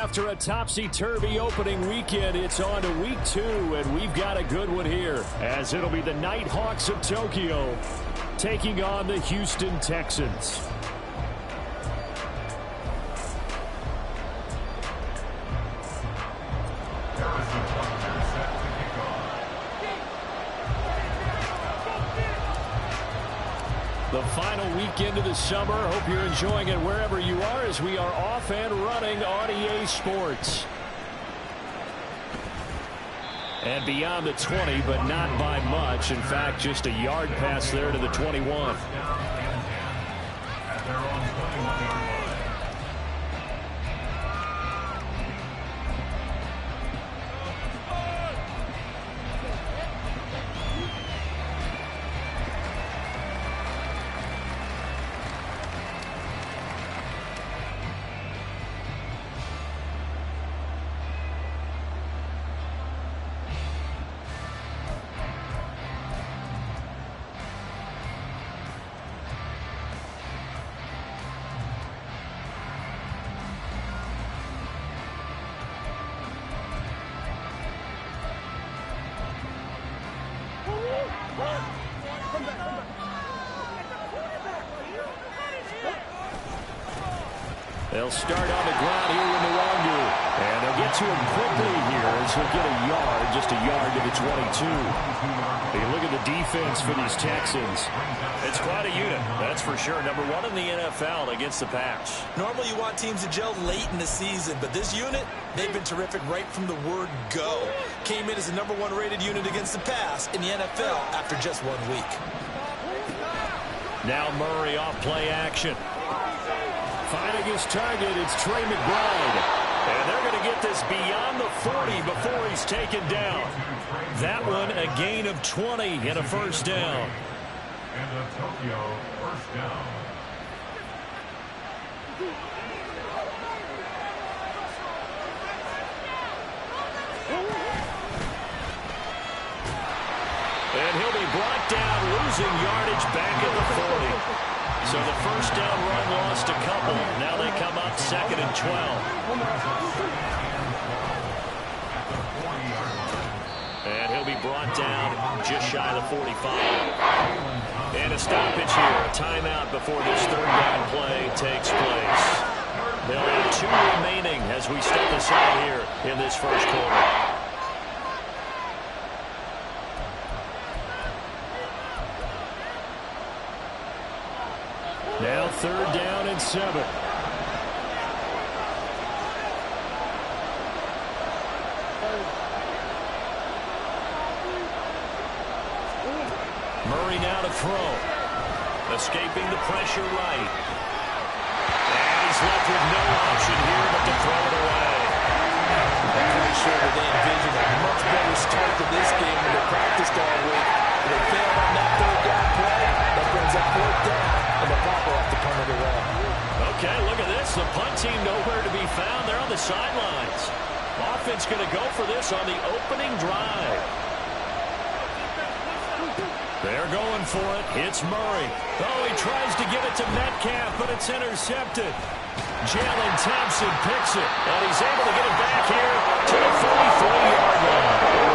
after a topsy-turvy opening weekend, it's on to week 2, and we've got a good one here, as it'll be the Nighthawks of Tokyo taking on the Houston Texans. The final weekend of the summer. Hope you're enjoying it wherever you are as we are off and running on EA Sports. And beyond the 20, but not by much. In fact, just a yard pass there to the 21. They'll start on the ground here in Nwangu. And they'll get to him quickly here as he'll get a yard, just a yard to the 22. You look at the defense for these Texans. It's quite a unit, that's for sure. Number 1 in the NFL against the pass. Normally you want teams to gel late in the season, but this unit, they've been terrific right from the word go. Came in as the number 1 rated unit against the pass in the NFL after just 1 week. Now Murray off play action. Finding his target, it's Trey McBride. And they're going to get this beyond the 40 before he's taken down. That one, a gain of 20 and a first down. And a Tokyo first down. And he'll be brought down, losing yardage back at the 40. So the first down run lost a couple. Now they come up 2nd and 12. And he'll be brought down just shy of the 45. And a stoppage here. A timeout before this 3rd down play takes place. They'll have 2 remaining as we step aside here in this first quarter. Now 3rd down and 7. Murray now to throw. Escaping the pressure right. And he's left with no option here but to throw it away. I'm pretty sure that they envisioned a much better start to this game than they practiced all week. They failed on that 3rd down play. That brings up 4th down. And the punt will have to punt it away. Okay, look at this. The punt team nowhere to be found. They're on the sidelines. Offense going to go for this on the opening drive. They're going for it. It's Murray. Oh, he tries to get it to Metcalf, but it's intercepted. Jalen Thompson picks it, and he's able to get it back here to the 43-yard line.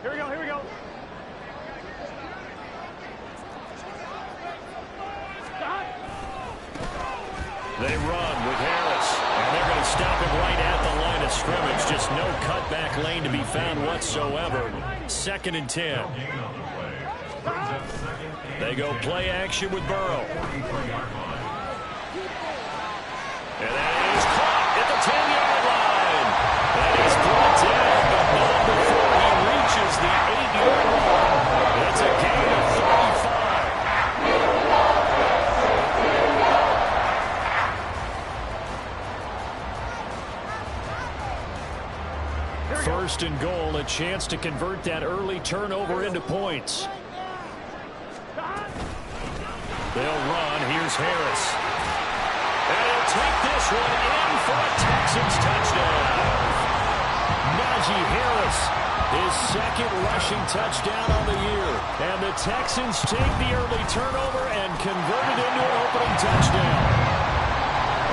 Here we go. They run with Harris, and they're going to stop him right at the line of scrimmage. Just no cutback lane to be found whatsoever. 2nd and 10. They go play action with Burrow. And that is caught at the 10-yard line. That is brought down, but not before he reaches the 8-yard line. That's a gain of 35. First and goal, a chance to convert that early turnover into points. They'll run. Here's is Harris. And he'll take this one in for a Texans touchdown. Najee Harris, his second rushing touchdown on the year. And the Texans take the early turnover and convert it into an opening touchdown.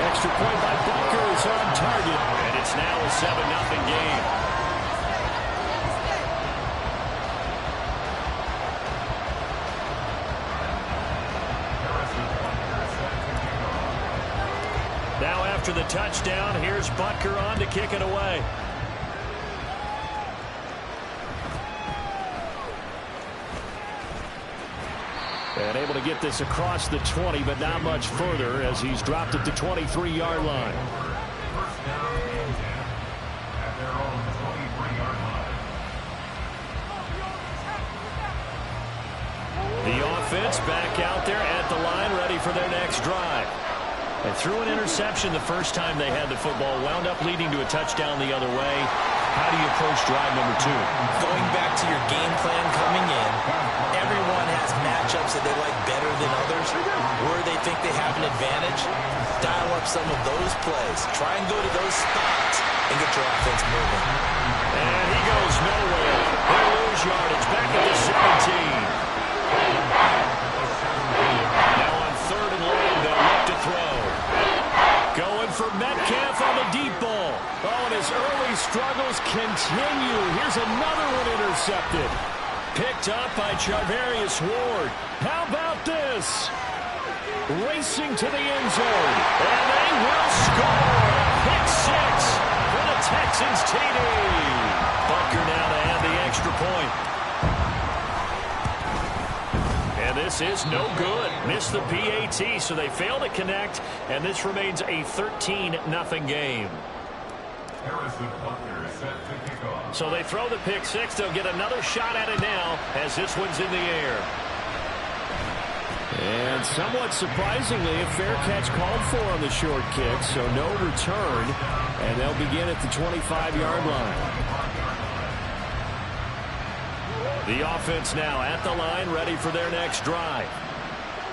Extra point by Butker is on target. And it's now a 7-0 game. Now after the touchdown, here's Butker on to kick it away. And able to get this across the 20, but not much further as he's dropped it to 23-yard line. First down and 10 at their own 23-yard line. The offense back out there at the line, ready for their next drive. They threw an interception the first time they had the football, wound up leading to a touchdown the other way. How do you approach drive number 2? Going back to your game plan coming in, everyone has matchups that they like better than others. Where they think they have an advantage, dial up some of those plays. Try and go to those spots and get your offense moving. And he goes nowhere. They lose yardage back at the 17. Now on 3rd and long, they'll look to throw. Going for Metcalf on the deep ball. Oh, and his early struggles continue. Here's another one intercepted. Picked up by Charvarius Ward. How about this? Racing to the end zone. And they will score. Pick 6 for the Texans TD. Butker now to add the extra point. And this is no good. Missed the PAT, so they fail to connect, and this remains a 13-0 game. Harrison Butker is set to kick off. So they throw the pick 6. They'll get another shot at it now as this one's in the air. And somewhat surprisingly, a fair catch called for on the short kick, so no return, and they'll begin at the 25-yard line. The offense now at the line, ready for their next drive.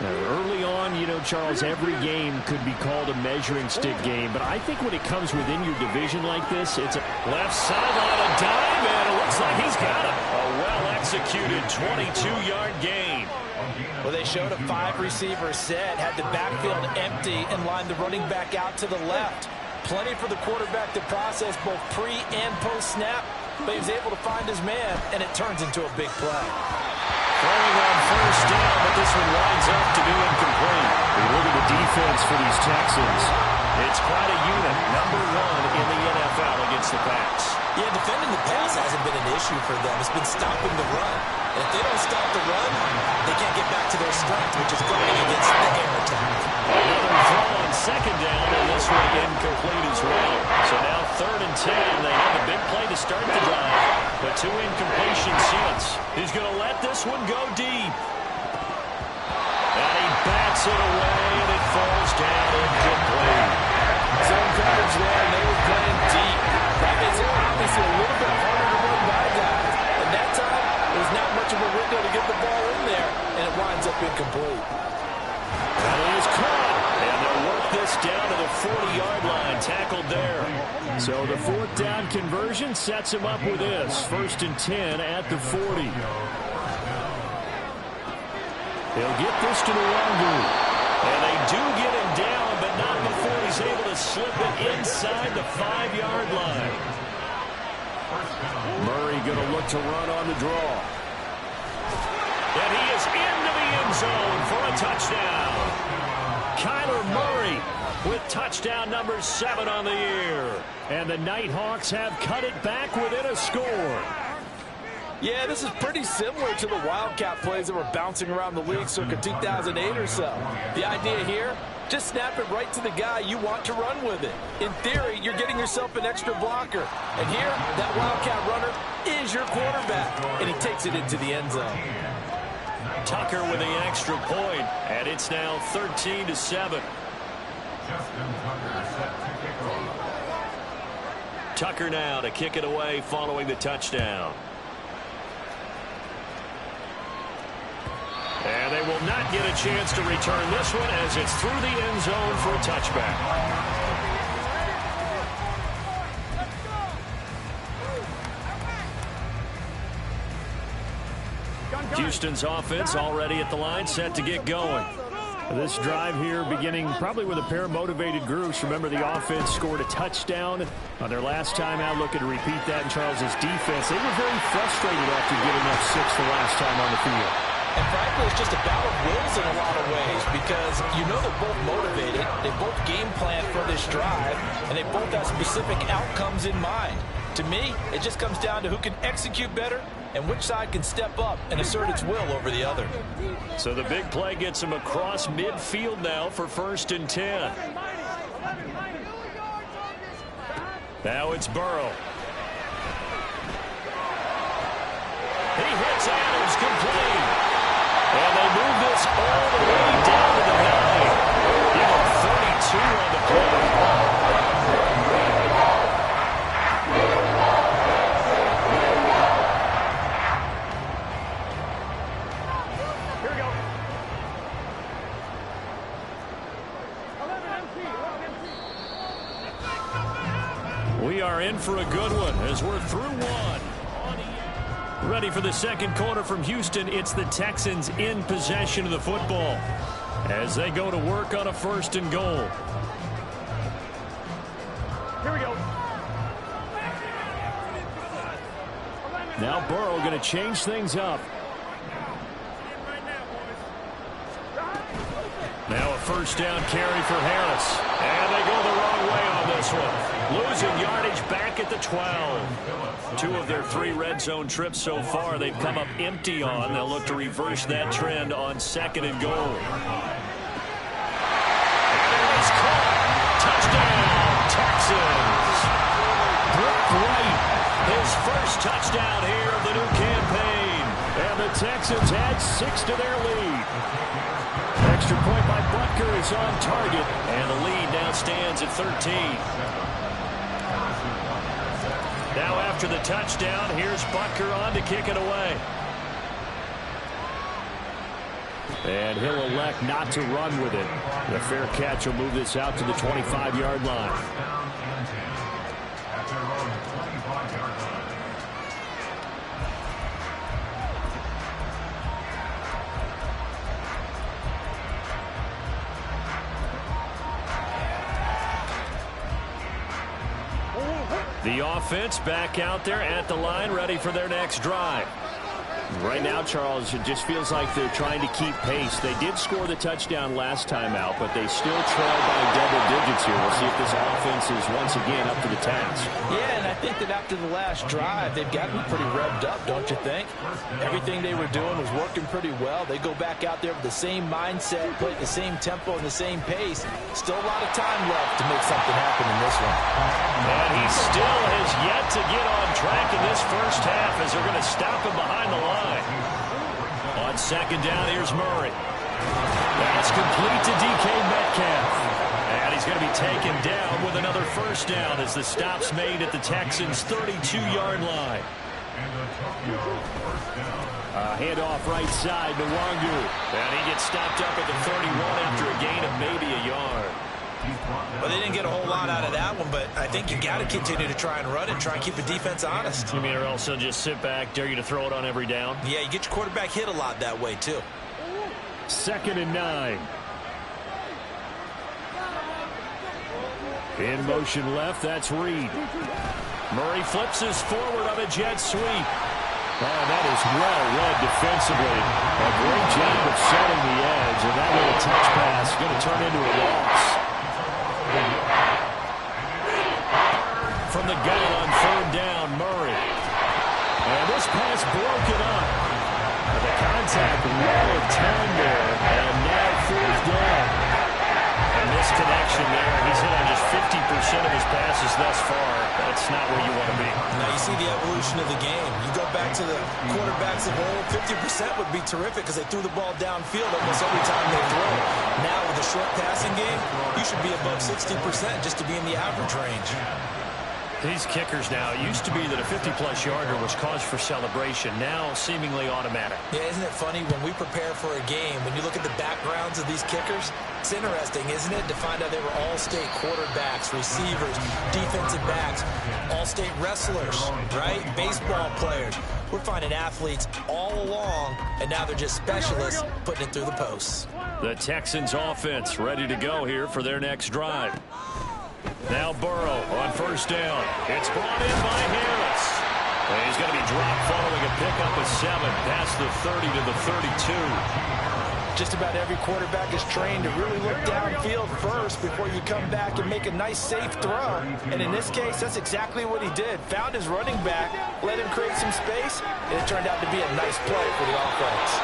Now, early on, you know, Charles, every game could be called a measuring stick game, but I think when it comes within your division like this, it's a left sideline, a dive, and it looks like he's got it. A well-executed 22-yard gain. Well, they showed a 5-receiver set, had the backfield empty, and lined the running back out to the left. Plenty for the quarterback to process both pre- and post-snap, but he was able to find his man, and it turns into a big play. Throwing on 1st down, but this one winds up to be incomplete. We look at the defense for these Texans. It's quite a unit, number 1 in the NFL against the pass. Yeah, defending the pass hasn't been an issue for them. It's been stopping the run. And if they don't stop the run, they can't get back to their strength, which is guarding against the air attack. Another throw on 2nd down, and this one incomplete as well. So now 3rd and 10. They have a big play to start the drive, but 2 incompletions since. He's going to let this one go deep. And he bats it away, and it falls down incomplete. Zone coverage there, and they were playing deep. That makes it obviously a little bit harder to run by guys. And that time, there's not much of a window to get the ball in there, and it winds up incomplete. That is caught, and they'll work this down to the 40-yard line, tackled there. So the 4th down conversion sets him up with this. 1st and 10 at the 40. They'll get this to the long group. And they do get him down, but not before he's able to slip it inside the 5-yard line. Murray going to look to run on the draw. And he is into the end zone for a touchdown. Kyler Murray with touchdown number 7 on the year. And the Nighthawks have cut it back within a score. Yeah, this is pretty similar to the Wildcat plays that were bouncing around the league circa 2008 or so. The idea here, just snap it right to the guy you want to run with it. In theory, you're getting yourself an extra blocker. And here, that Wildcat runner is your quarterback. And he takes it into the end zone. Tucker with the extra point, and it's now 13-7. Justin Tucker set to kick off. Tucker now to kick it away following the touchdown. And And they will not get a chance to return this one as it's through the end zone for a touchback. Houston's offense already at the line, set to get going. This drive here beginning probably with a pair of motivated groups. Remember, the offense scored a touchdown on their last time out, looking to repeat that in Charles's defense. They were very frustrated after giving up 6 the last time on the field. And frankly, it's just a battle of wills in a lot of ways because you know they're both motivated, they both game plan for this drive, and they both have specific outcomes in mind. To me, it just comes down to who can execute better and which side can step up and assert its will over the other. So the big play gets him across midfield now for 1st and 10. Now it's Burrow. He hits Adams complete. And they move this all the way down to the 9. Give him 32 on the play. We are in for a good one as we're through one. Ready for the second quarter from Houston. It's the Texans in possession of the football as they go to work on a 1st and goal. Here we go. Now Burrow going to change things up. Now a 1st down carry for Harris. And they go the wrong way on this one. Losing yardage back at the 12. 2 of their 3 red zone trips so far they've come up empty on. They'll look to reverse that trend on 2nd and goal. It's caught. Touchdown, Texans. Brock Wright, his first touchdown here of the new campaign. And the Texans add 6 to their lead. Extra point by Butker is on target, and the lead now stands at 13. Now after the touchdown, here's Butker on to kick it away. And he'll elect not to run with it. The fair catch will move this out to the 25-yard line. The offense back out there at the line, ready for their next drive. Right now, Charles, it just feels like they're trying to keep pace. They did score the touchdown last time out, but they still trail by double digits here. We'll see if this offense is once again up to the task. Yeah, and I think that after the last drive, they've got to be pretty revved up, don't you think? Everything they were doing was working pretty well. They go back out there with the same mindset, play at the same tempo and the same pace. Still a lot of time left to make something happen in this one. And he still has yet to get on track in this first half as they're going to stop him behind the line. On 2nd down, here's Murray. That's complete to DK Metcalf. And he's going to be taken down with another 1st down as the stop's made at the Texans' 32-yard line. Handoff right side to Wangu. And he gets stopped up at the 31 after a gain of maybe a yard. Well, they didn't get a whole lot out of that one, but I think you got to continue to try and run and try and keep the defense honest. You mean or else they'll just sit back, dare you to throw it on every down? Yeah, you get your quarterback hit a lot that way, too. 2nd and 9. In motion left, that's Reed. Murray flips his forward on a jet sweep. Oh, that is well read defensively. A great job of setting the edge, and that little touch pass is going to turn into a loss. From the gun on 3rd down, Murray. And this pass broken up. The contact well timed there, and now 4th down. A misconnection there. He's hit on just 50% of his passes thus far. That's not where you want to be. Now you see the evolution of the game. You go back to the quarterbacks of old, 50% would be terrific because they threw the ball downfield almost every time they throw it. Now with a short passing game, you should be above 60% just to be in the average range. These kickers now, it used to be that a 50-plus yarder was cause for celebration. Now seemingly automatic. Yeah, isn't it funny when we prepare for a game, when you look at the backgrounds of these kickers, it's interesting, isn't it, to find out they were all-state quarterbacks, receivers, defensive backs, all-state wrestlers, right? Baseball players. We're finding athletes all along, and now they're just specialists putting it through the posts. The Texans offense ready to go here for their next drive. Now Burrow on first down. It's brought in by Harris. And he's going to be dropped following a pickup of 7 past the 30 to the 32. Just about every quarterback is trained to really look downfield first before you come back and make a nice, safe throw. And in this case, that's exactly what he did. Found his running back, let him create some space, and it turned out to be a nice play for the offense.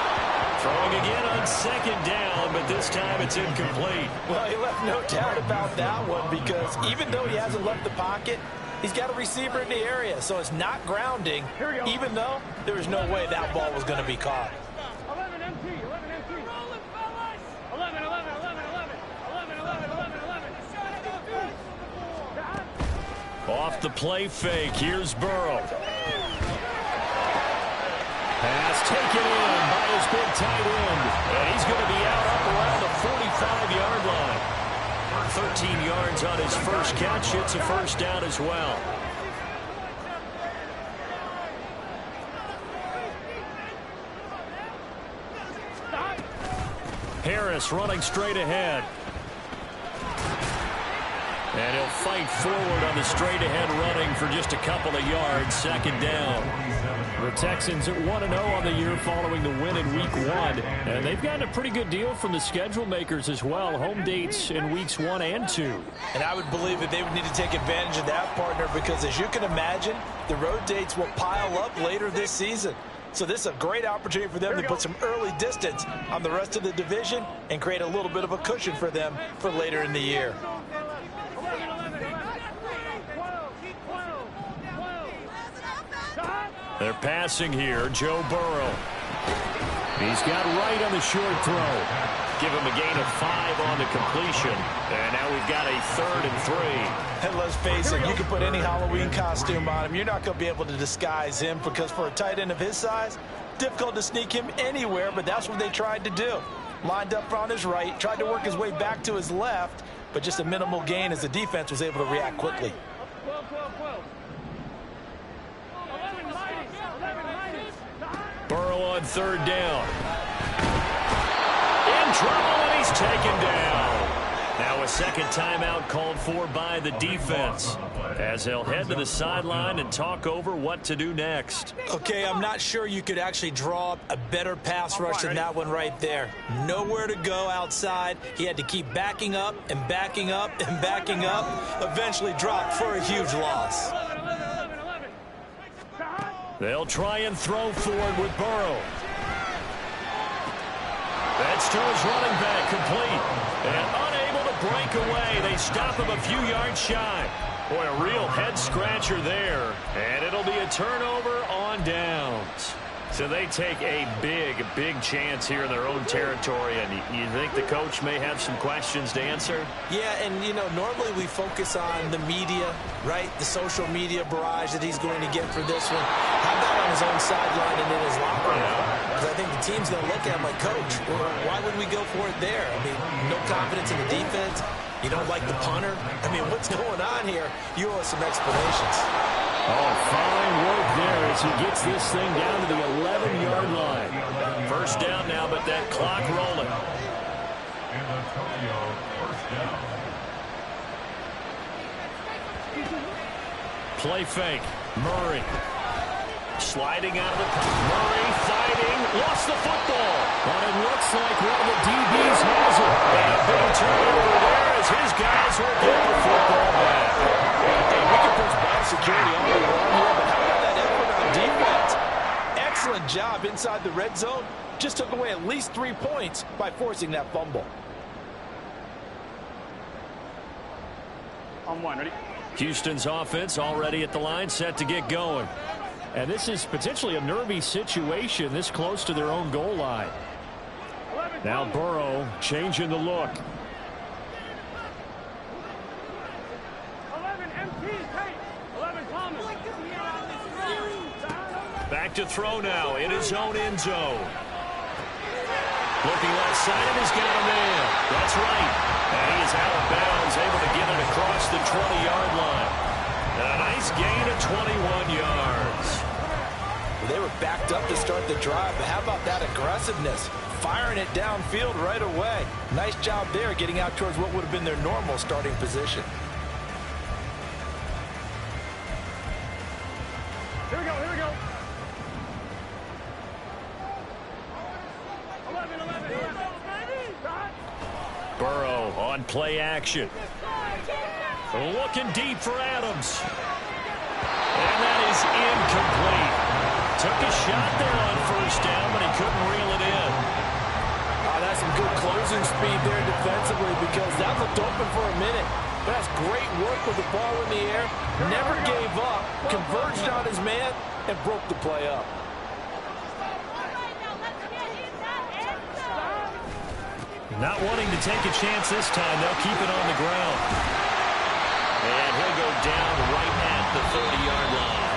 Throwing again on second down, but this time it's incomplete. Well, he left no doubt about that one because even though he hasn't left the pocket, he's got a receiver in the area, so it's not grounding, even though there was no way that ball was going to be caught. 11 MT, 11 MT. Roll it, fellas. 11, 11, 11, 11. 11, 11, 11, 11. Off the play fake, here's Burrow. Pass taken in by his big tight end. And he's going to be out up around the 45-yard line. 13 yards on his first catch. It's a first down as well. Harris running straight ahead. And he'll fight forward on the straight-ahead running for just a couple of yards. Second down. The Texans at 1-0 on the year following the win in Week 1. And they've gotten a pretty good deal from the schedule makers as well. Home dates in Weeks 1 and 2. And I would believe that they would need to take advantage of that, partner, because as you can imagine, the road dates will pile up later this season. So this is a great opportunity for them to put some early distance on the rest of the division and create a little bit of a cushion for them for later in the year. They're passing here. Joe Burrow. He's got right on the short throw. Give him a gain of 5 on the completion. And now we've got a 3rd and 3. And let's face it, you can put any Halloween costume on him. You're not going to be able to disguise him because for a tight end of his size, difficult to sneak him anywhere, but that's what they tried to do. Lined up on his right, tried to work his way back to his left, but just a minimal gain as the defense was able to react quickly. 12, 12, 12. 11 minus, 11 minus. Burrow on 3rd down. In trouble, and he's taken down. Now a second timeout called for by the defense as they'll head to the sideline and talk over what to do next. Okay, I'm not sure you could actually draw up a better pass rush than that one right there. Nowhere to go outside. He had to keep backing up and backing up and backing up. Eventually dropped for a huge loss. 11, 11, 11. They'll try and throw forward with Burrow. That's to his running back, complete. And unable to break away. They stop him a few yards shy. Boy, a real head-scratcher there. And it'll be a turnover on downs. So they take a big chance here in their own territory. And you think the coach may have some questions to answer? Yeah, and, you know, normally we focus on the media, right? The social media barrage that he's going to get for this one. How about on his own sideline and in his locker room? Because I think the team's going to look at him like, Coach, why would we go for it there? I mean, no confidence in the defense. You don't like the punter? I mean, what's going on here? You owe us some explanations. Oh, fine work there as he gets this thing down to the 11-yard line. First down now, but that clock rolling. And Antonio, first down. Play fake. Murray. Sliding out of the pocket. Murray fighting. Lost the football. But it looks like one of the DBs has it. And a big turnover there as his guys will get the football back. Hey, we can push ball security all the way on here, but how about that effort on defense? Excellent job inside the red zone. Just took away at least 3 points by forcing that fumble. On one, ready? Houston's offense already at the line, set to get going. And this is potentially a nervy situation this close to their own goal line. 11, Now Burrow changing the look. 11 MT, tight. 11, back to throw now in his own end zone. Looking left side, and he's got a man. That's right. And he is out of bounds, able to get it across the 20-yard line. And a nice gain of 21 yards. Well, they were backed up to start the drive, but how about that aggressiveness? Firing it downfield right away. Nice job there getting out towards what would have been their normal starting position. Here we go, here we go. 11, 11, 11. Burrow on play action. Looking deep for Adams. And that is incomplete. Took a shot there on first down, but he couldn't reel it in. Oh, that's some good closing speed there defensively because that looked open for a minute. But that's great work with the ball in the air. Never gave up, converged on his man, and broke the play up. Not wanting to take a chance this time. They'll keep it on the ground. And he'll go down right at the 30-yard line.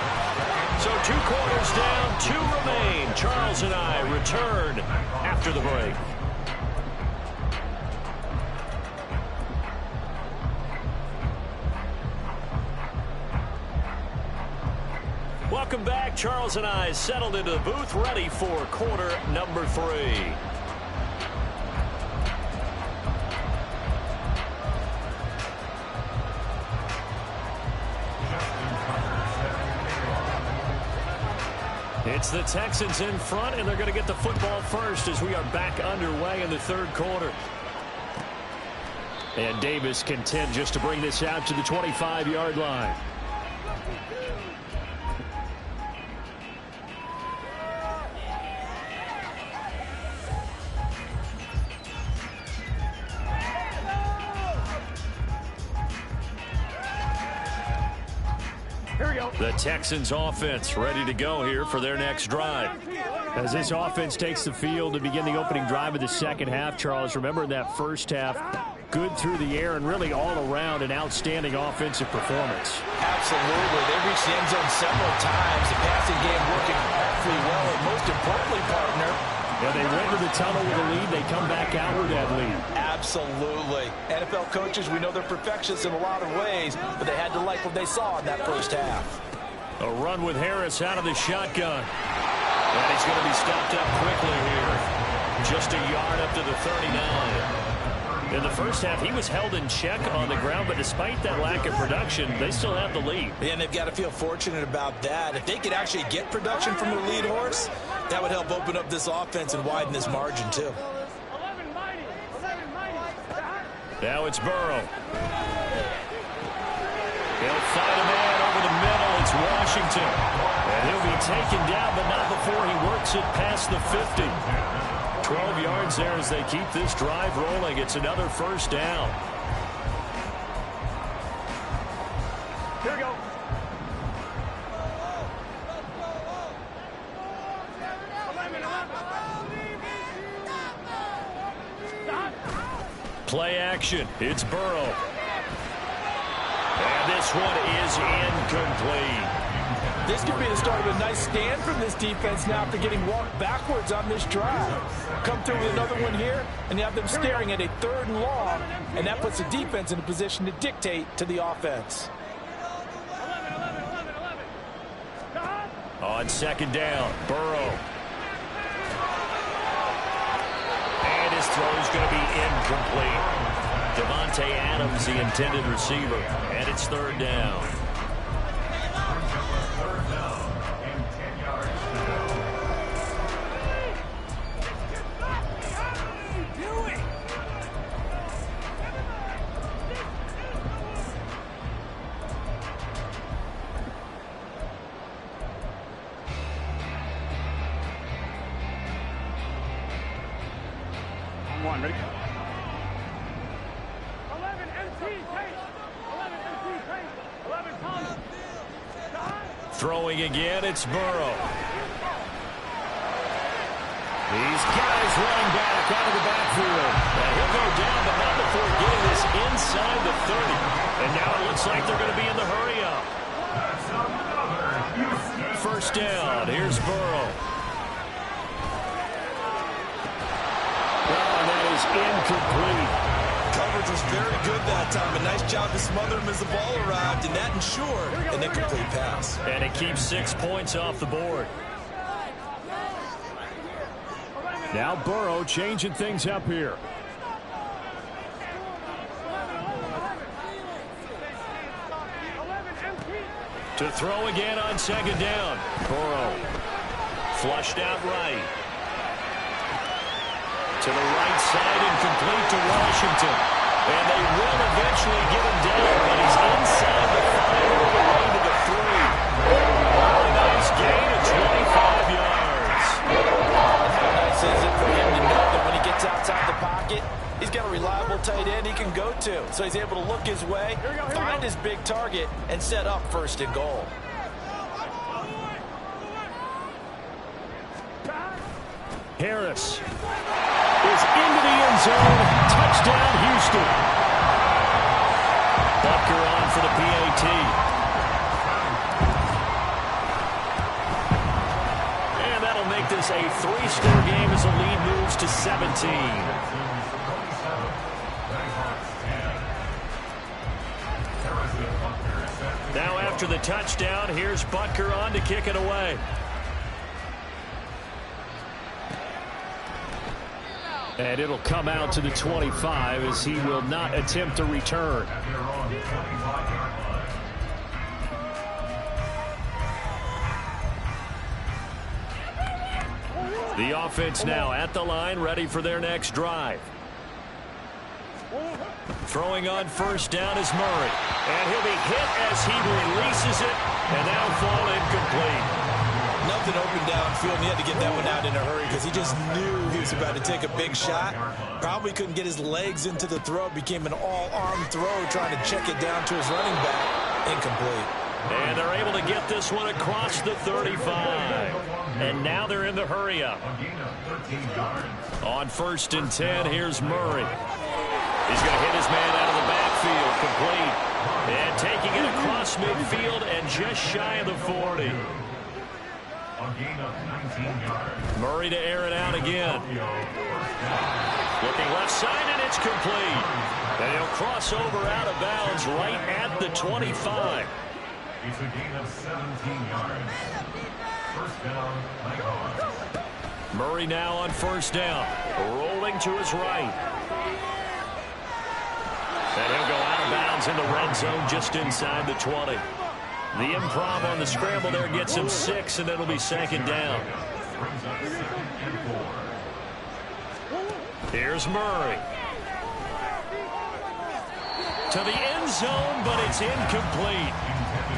So 2 quarters down, 2 remain. Charles and I return after the break. Welcome back. Charles and I settled into the booth, ready for quarter number 3. It's the Texans in front, and they're going to get the football first as we are back underway in the 3rd quarter. And Davis content just to bring this out to the 25-yard line. The Texans offense ready to go here for their next drive. As this offense takes the field to begin the opening drive of the second half, Charles, remember in that first half, good through the air and really all around an outstanding offensive performance. Absolutely. They reached the end zone several times. The passing game working awfully well. And most importantly, partner, yeah, they went to the tunnel with a lead. They come back out with that lead. Absolutely. NFL coaches, we know they're perfectionists in a lot of ways, but they had to like what they saw in that first half. A run with Harris out of the shotgun. And he's going to be stopped up quickly here. Just a yard up to the 39. In the first half, he was held in check on the ground, but despite that lack of production, they still have the lead. And they've got to feel fortunate about that. If they could actually get production from their lead horse, that would help open up this offense and widen this margin, too. 11 mighty. 11 mighty. Now it's Burrow. He'll fight a man over the middle. It's Washington. And he'll be taken down, but not before he works it past the 50. 12 yards there as they keep this drive rolling. It's another first down. Here we go. Play action. It's Burrow. And this one is incomplete. This could be the start of a nice stand from this defense now after getting walked backwards on this drive. Come through with another one here, and you have them staring at a 3rd and long, and that puts the defense in a position to dictate to the offense. 11. On second down, Burrow. And his throw is going to be incomplete. Devontae Adams, the intended receiver, and it's 3rd down. On 1, ready? 11 MT tape. 11 MT tape. 11 pounds. Throwing again, it's Burrow. These guys running back out of the backfield. And he'll go down, but not before getting this inside the 30. And now it looks like they're going to be in the hurry-up. first down. Here's Burrow. Oh, that is incomplete. Coverage was very good that time. A nice job to smother him as the ball arrived, and that ensured an incomplete pass. And it keeps 6 points off the board. Now Burrow changing things up here. To throw again on second down. Burrow flushed out right. To the right side and complete to Washington. And they will eventually get him down, but he's inside the 5 all the way to the 3. A nice gain of 25 yards. How nice is it for him to know that when he gets outside the pocket, he's got a reliable tight end he can go to. So he's able to look his way, find his big target, and set up first and goal. Harris is into the end zone. Touchdown, Houston. Butker on for the PAT. And that'll make this a 3-score game as the lead moves to 17. Now after the touchdown, here's Butker on to kick it away. And it'll come out to the 25 as he will not attempt a return. The offense now at the line, ready for their next drive. Throwing on first down is Murray. And he'll be hit as he releases it, and now fall incomplete. Nothing open downfield, and he had to get that one out in a hurry because he just knew he was about to take a big shot. Probably couldn't get his legs into the throw. Became an all-arm throw trying to check it down to his running back. Incomplete. And they're able to get this one across the 35. And now they're in the hurry-up. On first and 10, here's Murray. He's going to hit his man out of the backfield, complete. And taking it across midfield and just shy of the 40. Murray to air it out again. Looking left side, and it's complete. And he'll cross over out of bounds right at the 25. It's a gain of 17 yards. First down, Leghorns. Murray now on first down. Rolling to his right. And he'll go out of bounds in the red zone just inside the 20. The improv on the scramble there gets him 6, and it'll be second down. Here's Murray. To the end zone, but it's incomplete.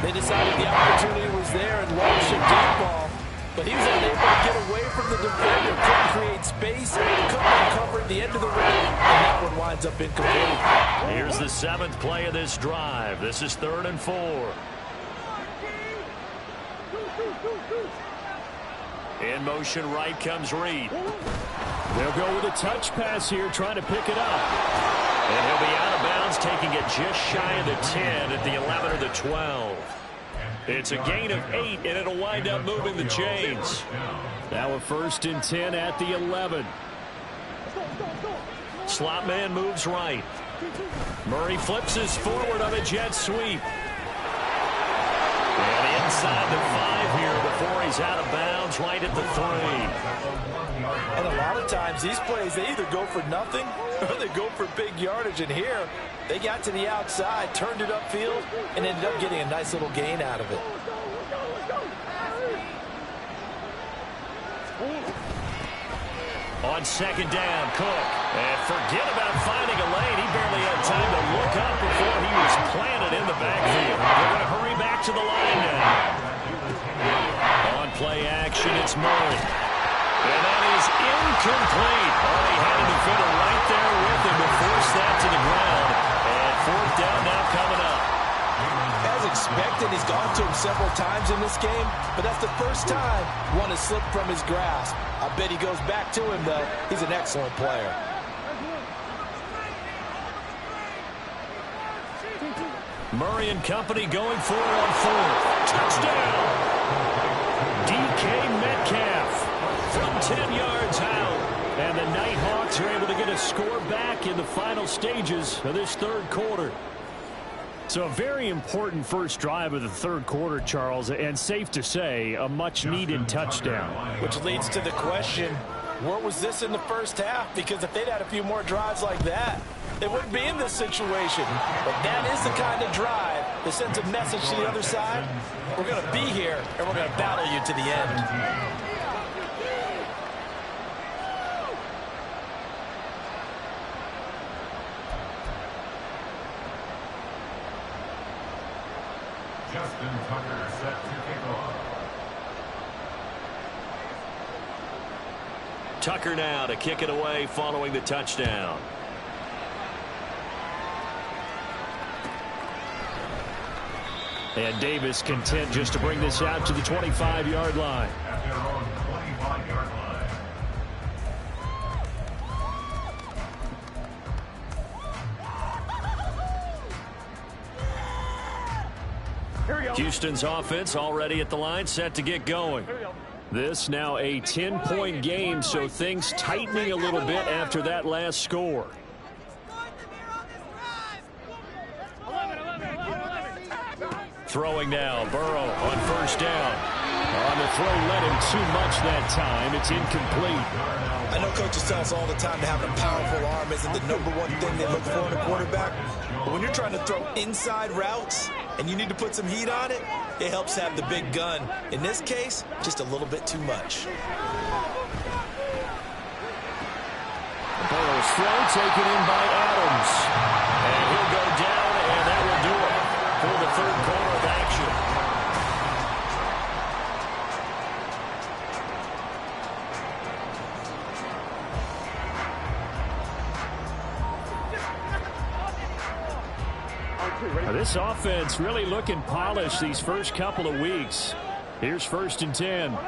They decided the opportunity was there and launched a deep ball, but he was unable to get away from the defender, couldn't create space, couldn't recover at the end of the route, and that one winds up incomplete. Here's the 7th play of this drive. This is 3rd and 4. In motion right comes Reed. They'll go with a touch pass here, trying to pick it up. And he'll be out of bounds, taking it just shy of the 10 at the 11 or the 12. It's a gain of 8, and it'll wind up moving the chains. Now a first and 10 at the 11. Slot man moves right. Murray flips his forward on a jet sweep. And inside the 5 here before he's out of bounds right at the 3. And a lot of times these plays, they either go for nothing or they go for big yardage. And here, they got to the outside, turned it upfield, and ended up getting a nice little gain out of it. On second down, Cook. And forget about finding a lane. He barely had time to look up before he was planted in the backfield. They're going to hurry back to the line now. On play action, it's Murray. And that is incomplete. Oh, he had a defender right there with him to force that to the ground. And 4th down now coming up. As expected, he's gone to him several times in this game, but that's the first time one has slipped from his grasp. I bet he goes back to him, though. He's an excellent player. Murray and company going forward on 4th. Touchdown! DK Metcalf From 10 yards out. And the Nighthawks are able to get a score back in the final stages of this third quarter. So a very important first drive of the third quarter, Charles, and safe to say, a much-needed touchdown. Which leads to the question, where was this in the first half? Because if they'd had a few more drives like that, they wouldn't be in this situation. But that is the kind of drive that sends a message to the other side. We're going to be here, and we're going to battle you to the end. Justin Tucker set to kick off. Tucker now to kick it away following the touchdown. And Davis content just to bring this out to the 25-yard line. At their own 25-yard line. Houston's offense already at the line, set to get going. This now a 10-point game, so things tightening a little bit after that last score. Throwing now, Burrow on first down. On the throw, led him too much that time. It's incomplete. I know coaches tell us all the time that having a powerful arm isn't the number one thing they look for in a quarterback. But when you're trying to throw inside routes and you need to put some heat on it, it helps have the big gun. In this case, just a little bit too much. Burrow's throw taken in by Adams. And he'll go down, and that will do it for the third quarter of action. Now, this offense really looking polished these first couple of weeks. Here's 1st and 10.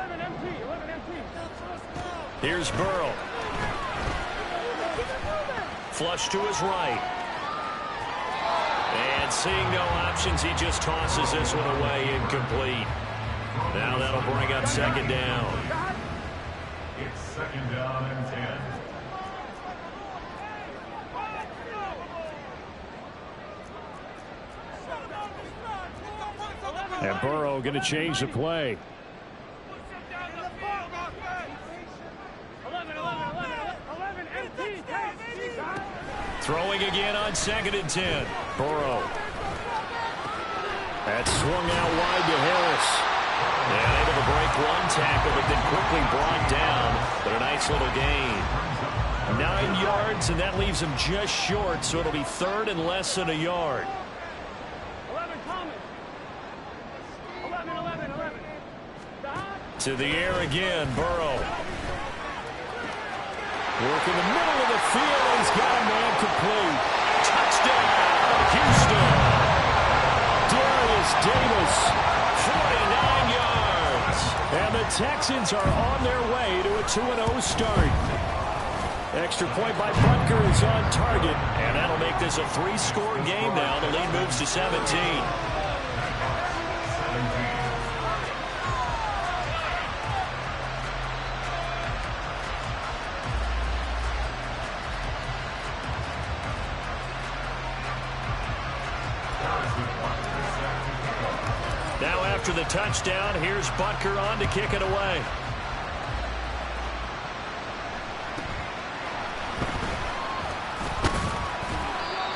Here's Burrow. Flush to his right. And seeing no options, he just tosses this one away, incomplete. Now that'll bring up second down. It's second down and 10. And Burrow going to change the play. Throwing again on 2nd and 10. Burrow. That swung out wide to Harris. And able to break one tackle, but then quickly brought down. But a nice little gain. 9 yards, and that leaves him just short, so it'll be 3rd and less than a yard. To the air again, Burrow. Work in the middle of the field. He's got a man complete. Touchdown, Houston. Darius Davis. 49 yards. And the Texans are on their way to a 2-0 start. Extra point by Butker is on target. And that'll make this a 3-score game now. The lead moves to 17. Now after the touchdown, here's Butker on to kick it away.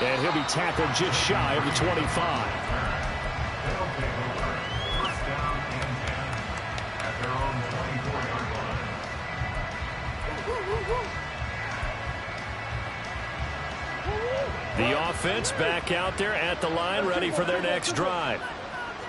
And he'll be tackled just shy of the 25. They'll take over. First down and 10 at their own 24-yard line. The offense back out there at the line, ready for their next drive.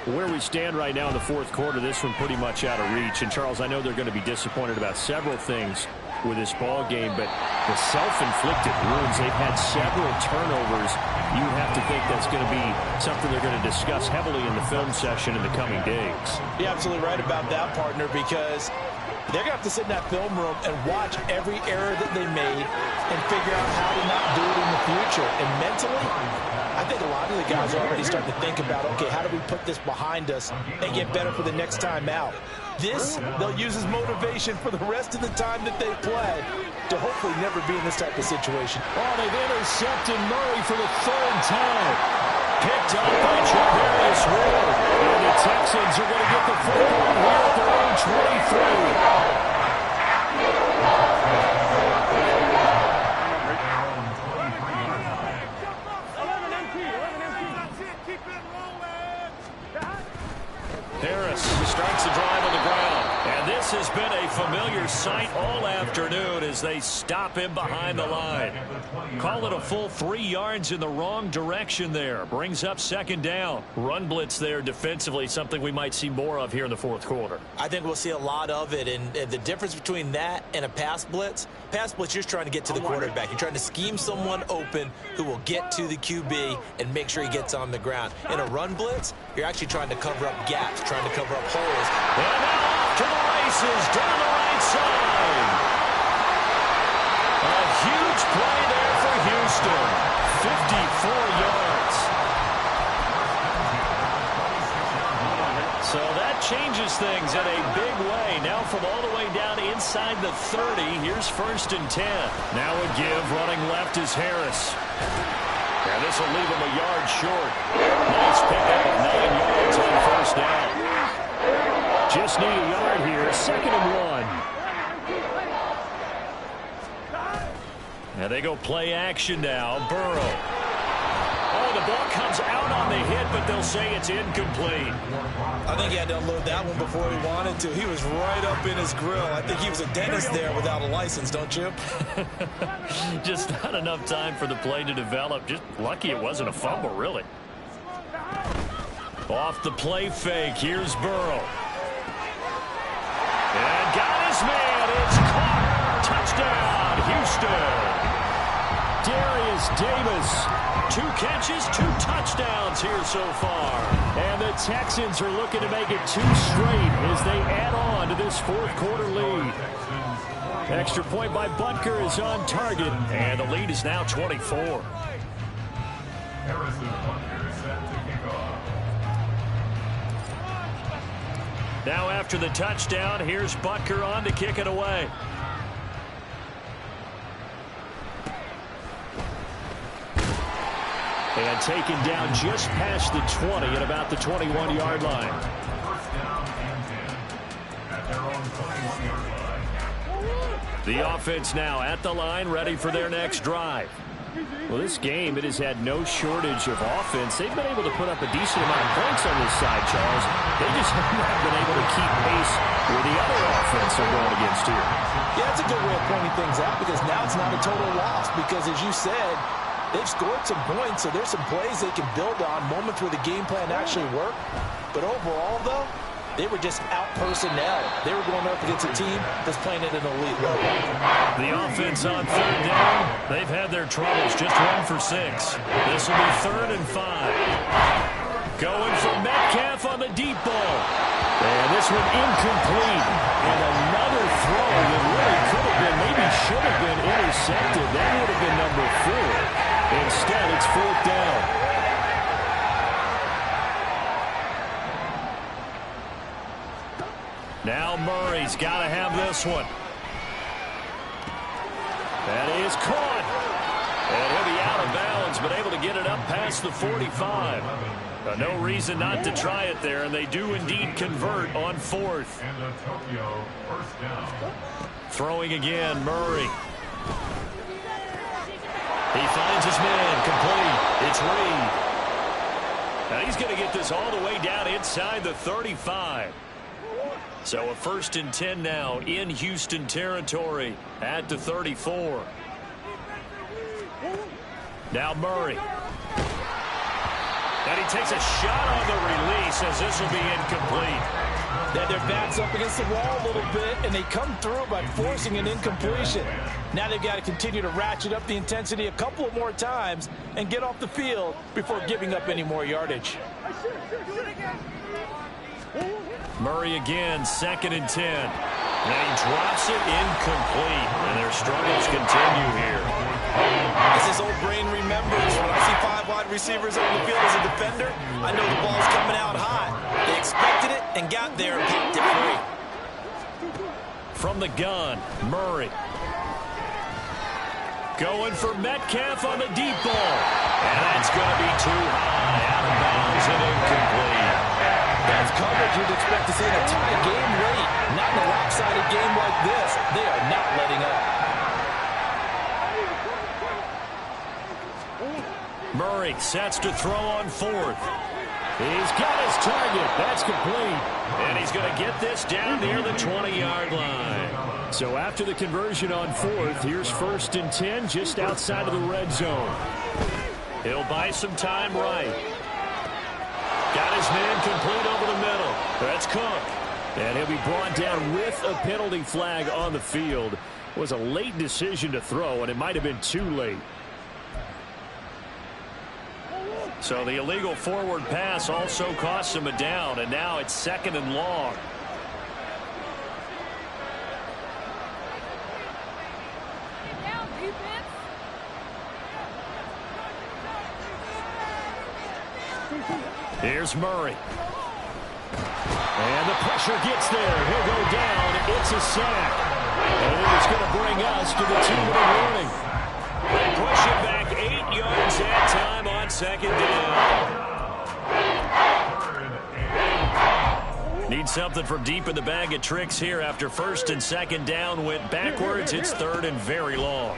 Where we stand right now in the fourth quarter, this one pretty much out of reach. And, Charles, I know they're going to be disappointed about several things with this ball game, but the self-inflicted wounds, they've had several turnovers. You have to think that's going to be something they're going to discuss heavily in the film session in the coming days. You're absolutely right about that, partner, because they're going to have to sit in that film room and watch every error that they made and figure out how to not do it in the future. And mentally, I think think a lot of the guys are already starting to think about, okay, how do we put this behind us and get better for the next time out? This, they'll use as motivation for the rest of the time that they play to hopefully never be in this type of situation. Oh, they've intercepted Murray for the third time. Picked up by Javarius Ward. And the Texans are going to get the football here at their own 23. Harris starts the drive on the ground. And this has been a familiar sight all afternoon as they stop him behind the line. Call it a full 3 yards in the wrong direction there. Brings up second down. Run blitz there defensively, something we might see more of here in the fourth quarter. I think we'll see a lot of it. And the difference between that and a pass blitz, you're just trying to get to the quarterback. You're trying to scheme someone open who will get to the QB and make sure he gets on the ground. In a run blitz, you're actually trying to cover up gaps, trying to cover up holes. And now off to the races down the right side. A huge play there for Houston. 54 yards. So that changes things in a big way. Now from all the way down inside the 30, here's 1st and 10. Now a give, running left is Harris. And this will leave him a yard short. Nice pickup of 9 yards on 1st down. Just need a yard here, 2nd and 1. And they go play action now. Burrow. Oh, the ball comes out on the hit, but they'll say it's incomplete. I think he had to unload that one before he wanted to. He was right up in his grill. I think he was a dentist there without a license, don't you? Just not enough time for the play to develop. Just lucky it wasn't a fumble, really. Off the play fake, here's Burrow. And got his man. It's caught. Touchdown, Houston. Darius Davis. 2 catches, 2 touchdowns here so far. And the Texans are looking to make it 2 straight as they add on to this fourth quarter lead. Extra point by Butker is on target, and the lead is now 24. Harrison Butker set to kick off. Now after the touchdown, here's Butker on to kick it away. And taken down just past the 20 at about the 21-yard line. 1st down and 10 at their own 21-yard line. The offense now at the line, ready for their next drive. Well, this game, it has had no shortage of offense. They've been able to put up a decent amount of points on this side, Charles. They just have not been able to keep pace with the other offense they're going against here. Yeah, that's a good way of pointing things out because now it's not a total loss because, as you said, they've scored some points, so there's some plays they can build on, moments where the game plan actually worked. But overall, though, they were just out personnel. They were going up against a team that's playing at an elite level. The offense on 3rd down, they've had their troubles, just 1 for 6. This will be 3rd and 5. Going for Metcalf on the deep ball. And this one incomplete. And another throw that really could have been, maybe should have been intercepted. That would have been number 4. Instead, it's 4th down. Now Murray's got to have this one. That is caught. And he'll be out of bounds, but able to get it up past the 45. No reason not to try it there, and they do indeed convert on 4th. And the Tokyo 1st down. Throwing again, Murray. He finds his man, complete. It's Reed. Now he's going to get this all the way down inside the 35. So a 1st and 10 now in Houston territory at the 34. Now Murray. And he takes a shot on the release as this will be incomplete. They their backs up against the wall a little bit, and they come through by forcing an incompletion. Now they've got to continue to ratchet up the intensity a couple of more times and get off the field before giving up any more yardage. Murray again, 2nd and 10. And he drops it incomplete, and their struggles continue here. As his old brain remembers, when I see 5 wide receivers on the field as a defender, I know the ball's coming out high. They expected it and got there and popped it free. From the gun, Murray. Going for Metcalf on the deep ball. And that's going to be too high. Out of bounds and incomplete. That's coverage you'd expect to see in a tie game late. Not in a lopsided game like this. They are not letting up. Murray sets to throw on 4th. He's got his target. That's complete. And he's going to get this down near the 20-yard line. So after the conversion on 4th, here's 1st and 10 just outside of the red zone. He'll buy some time right. Got his man complete over the middle. That's Cook. And he'll be brought down with a penalty flag on the field. It was a late decision to throw, and it might have been too late. So the illegal forward pass also cost him a down, and now it's 2nd and long. Here's Murray. And the pressure gets there. He'll go down. It's a sack. And it is going to bring us to the 2-minute warning. They push him back 8 yards that time on 2nd down. Need something from deep in the bag of tricks here after 1st and 2nd down went backwards. It's 3rd and very long.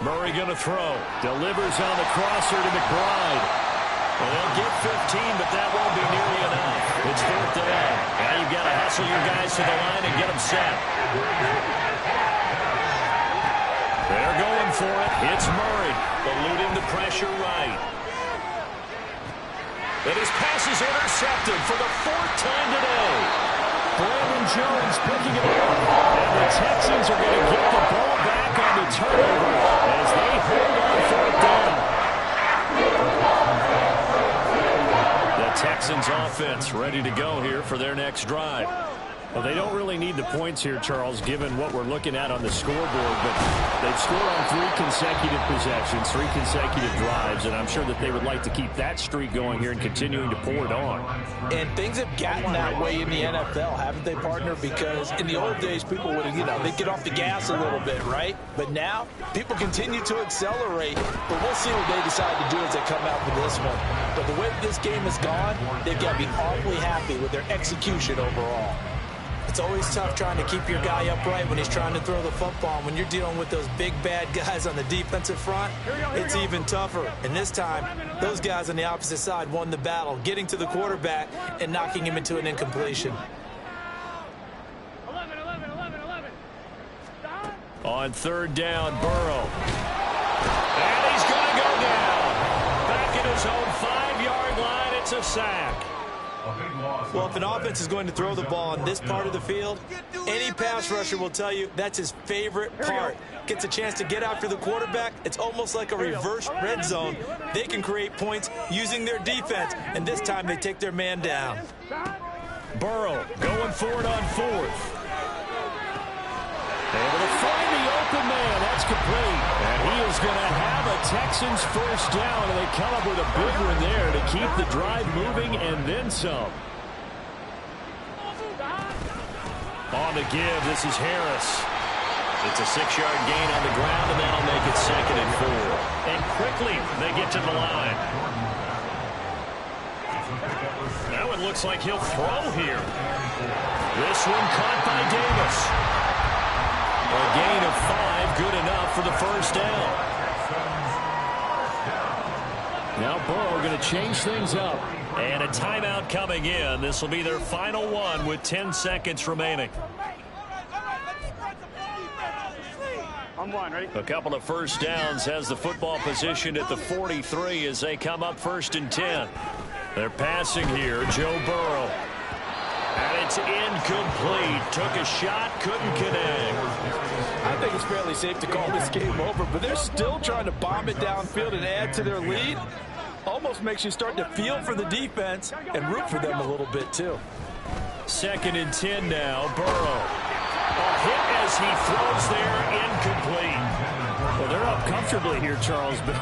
Murray going to throw. Delivers on the crosser to McBride. Well, they'll get 15, but that won't be nearly enough. It's 4th down. Now you've got to hustle your guys to the line and get them set. They're going for it. It's Murray, eluding the pressure right. And his pass is intercepted for the 4th time today. Brandon Jones picking it up. And the Texans are going to get the ball back on the turnover as they hold on 4th down. The Texans offense ready to go here for their next drive. Well, they don't really need the points here, Charles, given what we're looking at on the scoreboard, but they've scored on 3 consecutive possessions, 3 consecutive drives, and I'm sure that they would like to keep that streak going here and continuing to pour it on. And things have gotten that way in the NFL, haven't they, partner? Because in the old days, people would, they'd get off the gas a little bit, right? But now, people continue to accelerate, but we'll see what they decide to do as they come out for this one. But the way this game has gone, they've got to be awfully happy with their execution overall. It's always tough trying to keep your guy upright when he's trying to throw the football. When you're dealing with those big, bad guys on the defensive front, it's even tougher. And this time, those guys on the opposite side won the battle, getting to the quarterback and knocking him into an incompletion. 11. On 3rd down, Burrow. And he's going to go down. Back at his own 5-yard line, it's a sack. Well, if an offense is going to throw the ball on this part of the field, any pass rusher will tell you that's his favorite part. Gets a chance to get after the quarterback. It's almost like a reverse red zone. They can create points using their defense, and this time they take their man down. Burrow going for it on 4th. Able to find the open man. That's complete. And he is going to have a Texans 1st down, and they come up with a big one there to keep the drive moving and then some. On the give, this is Harris. It's a 6-yard gain on the ground, and that'll make it 2nd and 4. And quickly, they get to the line. Now it looks like he'll throw here. This one caught by Davis. A gain of 5, good enough for the 1st down. Now Burrow going to change things up. And a timeout coming in. This will be their final one with 10 seconds remaining. A couple of 1st downs has the football positioned at the 43 as they come up 1st and 10. They're passing here, Joe Burrow. And it's incomplete. Took a shot, couldn't connect. I think it's fairly safe to call this game over, but they're still trying to bomb it downfield and add to their lead. Almost makes you start to feel for the defense and root for them a little bit, too. 2nd and 10 now, Burrow. A hit as he throws there, incomplete. Well, they're up comfortably comfortably here, Charles, but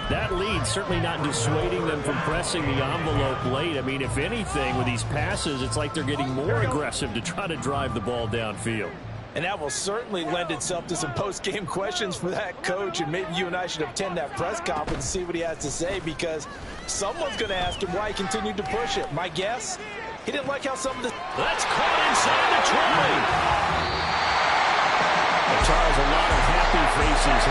that lead certainly not dissuading them from pressing the envelope late. I mean, if anything, with these passes, it's like they're getting more aggressive to try to drive the ball downfield. And that will certainly lend itself to some post-game questions for that coach, and maybe you and I should attend that press conference and see what he has to say, because someone's going to ask him why he continued to push it. My guess, he didn't like how some of the... That's caught inside the 20. Charles, a lot of happy faces